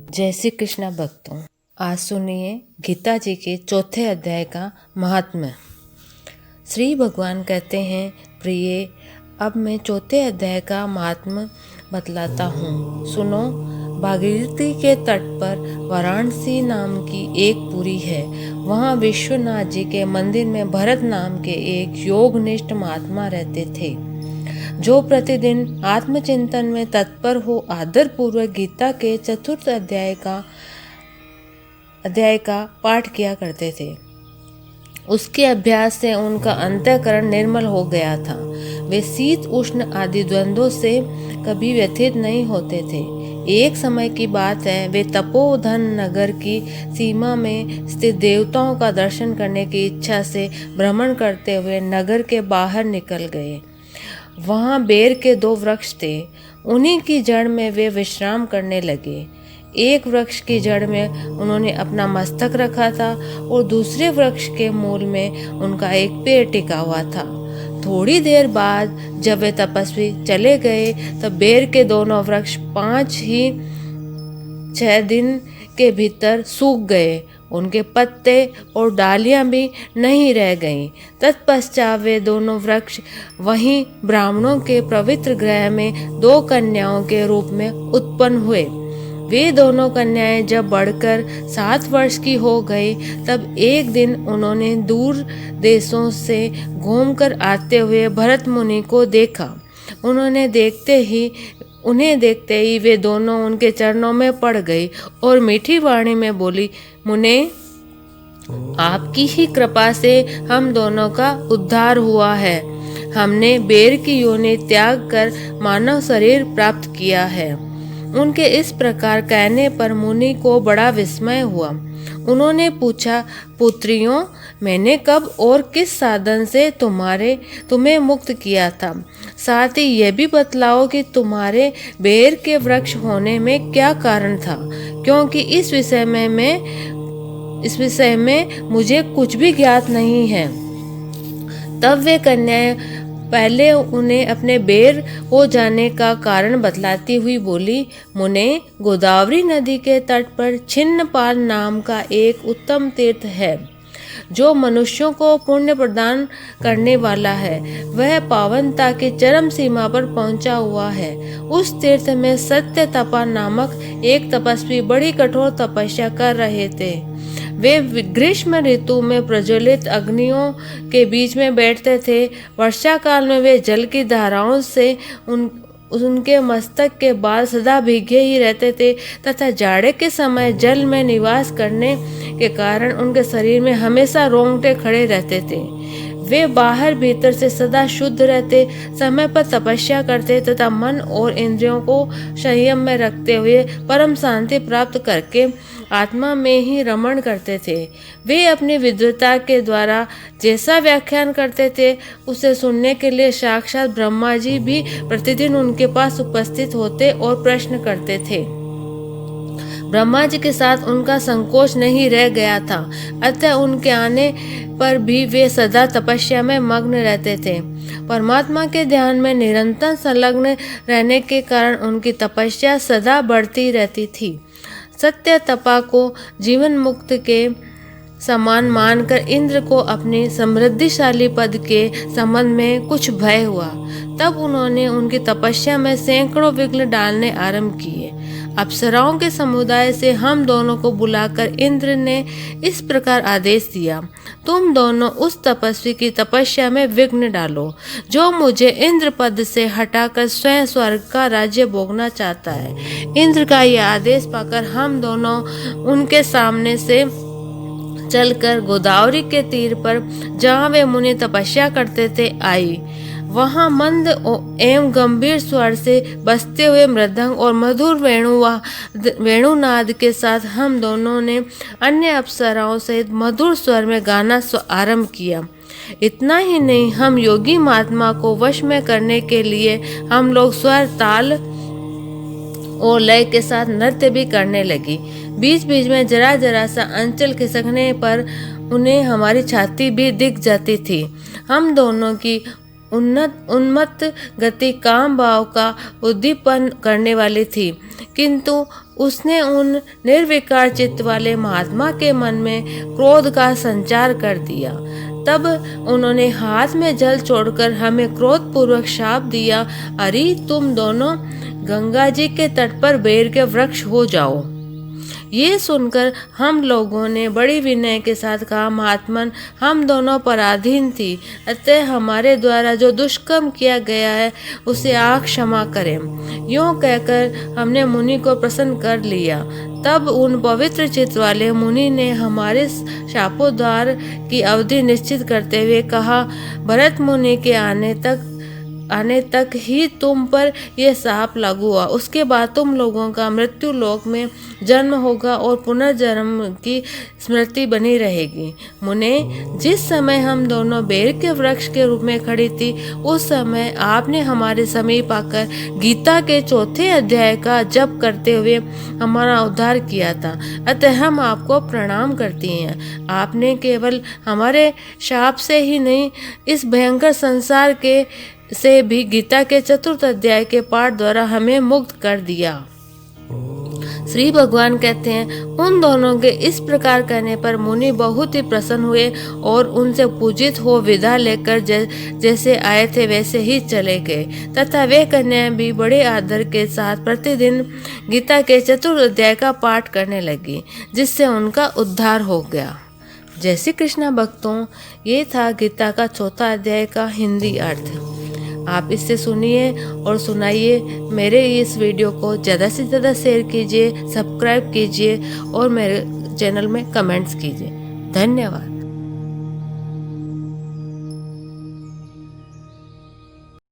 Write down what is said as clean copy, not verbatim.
जय श्री कृष्णा भक्तों, आज सुनिए गीता जी के चौथे अध्याय का महात्म्य। श्री भगवान कहते हैं, प्रिय, अब मैं चौथे अध्याय का महात्म्य बतलाता हूँ। सुनो, भागीरथी के तट पर वाराणसी नाम की एक पुरी है। वहाँ विश्वनाथ जी के मंदिर में भरत नाम के एक योगनिष्ठ महात्मा रहते थे, जो प्रतिदिन आत्मचिंतन में तत्पर हो आदर पूर्वक गीता के चतुर्थ अध्याय का पाठ किया करते थे। उसके अभ्यास से उनका अंतःकरण निर्मल हो गया था। वे शीत उष्ण आदि द्वंद्वों से कभी व्यथित नहीं होते थे। एक समय की बात है, वे तपोधन नगर की सीमा में स्थित देवताओं का दर्शन करने की इच्छा से भ्रमण करते हुए नगर के बाहर निकल गए। वहाँ बेर के 2 वृक्ष थे। उन्हीं की जड़ में वे विश्राम करने लगे। एक वृक्ष की जड़ में उन्होंने अपना मस्तक रखा था और दूसरे वृक्ष के मूल में उनका एक पैर टिका हुआ था। थोड़ी देर बाद जब वे तपस्वी चले गए तब बेर के दोनों वृक्ष 5-6 दिन के भीतर सूख गए। उनके पत्ते और डालियां भी नहीं रह गईं। तत्पश्चात वे दोनों वृक्ष वहीं ब्राह्मणों के पवित्र गृह में 2 कन्याओं के रूप में उत्पन्न हुए। वे दोनों कन्याएं जब बढ़कर 7 वर्ष की हो गई तब एक दिन उन्होंने दूर देशों से घूमकर आते हुए भरत मुनि को देखा। उन्हें देखते ही वे दोनों उनके चरणों में पड़ गई और मीठी वाणी में बोली, मुने, आपकी ही कृपा से हम दोनों का उद्धार हुआ है। हमने बेर की योनि त्याग कर मानव शरीर प्राप्त किया है। उनके इस प्रकार कहने पर मुनि को बड़ा विस्मय हुआ। उन्होंने पूछा, पुत्रियों, मैंने कब और किस साधन से तुम्हें मुक्त किया था? साथ ही यह भी बतलाओ कि तुम्हारे बेर के वृक्ष होने में क्या कारण था, क्योंकि इस विषय में मुझे कुछ भी ज्ञात नहीं है। तब वे कन्याएं पहले उन्हें अपने बेर हो जाने का कारण बतलाती हुई बोली, मुने, गोदावरी नदी के तट पर छिन्नपाल नाम का एक उत्तम तीर्थ है, जो मनुष्यों को पुण्य प्रदान करने वाला है। वह पावनता की चरम सीमा पर पहुंचा हुआ है। उस तीर्थ में सत्य तपा नामक एक तपस्वी बड़ी कठोर तपस्या कर रहे थे। वे ग्रीष्म ऋतु में प्रज्वलित अग्नियों के बीच में बैठते थे। वर्षा काल में वे जल की धाराओं से उनके मस्तक के बाल सदा भीगे ही रहते थे तथा जाड़े के समय जल में निवास करने के कारण उनके शरीर में हमेशा रोंगटे खड़े रहते थे। वे बाहर भीतर से सदा शुद्ध रहते, समय पर तपस्या करते तथा मन और इंद्रियों को संयम में रखते हुए परम शांति प्राप्त करके आत्मा में ही रमण करते थे। वे अपनी विद्वता के द्वारा जैसा व्याख्यान करते थे उसे सुनने के लिए साक्षात ब्रह्मा जी भी प्रतिदिन उनके पास उपस्थित होते और प्रश्न करते थे। ब्रह्मा जी के साथ उनका संकोच नहीं रह गया था, अतः उनके आने पर भी वे सदा तपस्या में मग्न रहते थे। परमात्मा के ध्यान में निरंतर संलग्न रहने के कारण उनकी तपस्या सदा बढ़ती रहती थी। सत्य तपा को जीवन मुक्त के समान मानकर इंद्र को अपने समृद्धिशाली पद के संबंध में कुछ भय हुआ। तब उन्होंने उनकी तपस्या में सैकड़ों विघ्न डालने आरंभ किए। अप्सराओं के समुदाय से हम दोनों को बुलाकर इंद्र ने इस प्रकार आदेश दिया, तुम दोनों उस तपस्वी की तपस्या में विघ्न डालो, जो मुझे इंद्र पद से हटाकर स्वयं स्वर्ग का राज्य भोगना चाहता है। इंद्र का यह आदेश पाकर हम दोनों उनके सामने से चलकर गोदावरी के तीर पर, जहाँ वे मुनि तपस्या करते थे, आई। वहाँ मंद एवं गंभीर स्वर से बजते हुए मृदंग और मधुर वेणुनाद के साथ हम दोनों ने अन्य अप्सराओं सहित मधुर स्वर में गाना आरंभ किया। इतना ही नहीं, हम योगी महात्मा को वश में करने के लिए हम लोग स्वर, ताल और लय के साथ नृत्य भी करने लगी। बीच बीच में जरा जरा सा अंचल खिसकने पर उन्हें हमारी छाती भी दिख जाती थी। हम दोनों की उन्मत्त गति काम भाव का उद्दीपन करने वाली थी, किंतु उसने उन निर्विकार चित्त वाले महात्मा के मन में क्रोध का संचार कर दिया। तब उन्होंने हाथ में जल छोड़कर हमें क्रोध पूर्वक शाप दिया, अरे तुम दोनों गंगा जी के तट पर बेर के वृक्ष हो जाओ। ये सुनकर हम लोगों ने बड़ी विनय के साथ कहा, महात्मन हम दोनों पराधीन थी, अतः हमारे द्वारा जो दुष्कर्म किया गया है उसे आप क्षमा करें। यूँ कहकर हमने मुनि को प्रसन्न कर लिया। तब उन पवित्र चित्त वाले मुनि ने हमारे शापोद्धार की अवधि निश्चित करते हुए कहा, भरत मुनि के आने तक ही तुम पर यह शाप लागू हुआ, उसके बाद तुम लोगों का मृत्यु लोक में जन्म होगा और पुनर्जन्म की स्मृति बनी रहेगी। मुने, जिस समय हम दोनों बेर के वृक्ष के रूप में खड़ी थी, उस समय आपने हमारे समीप आकर गीता के 4 अध्याय का जप करते हुए हमारा उद्धार किया था, अतः हम आपको प्रणाम करती हैं। आपने केवल हमारे शाप से ही नहीं, इस भयंकर संसार के से भी गीता के 4 अध्याय के पाठ द्वारा हमें मुक्त कर दिया। श्री भगवान कहते हैं, उन दोनों के इस प्रकार कहने पर मुनि बहुत ही प्रसन्न हुए और उनसे पूजित हो विदा लेकर जैसे आए थे वैसे ही चले गए, तथा वे कन्याएं भी बड़े आदर के साथ प्रतिदिन गीता के 4 अध्याय का पाठ करने लगी, जिससे उनका उद्धार हो गया। जय श्री कृष्णा भक्तों, ये था गीता का 4 अध्याय का हिंदी अर्थ। आप इससे सुनिए और सुनाइए। मेरे इस वीडियो को ज़्यादा से ज़्यादा शेयर कीजिए, सब्सक्राइब कीजिए और मेरे चैनल में कमेंट्स कीजिए। धन्यवाद।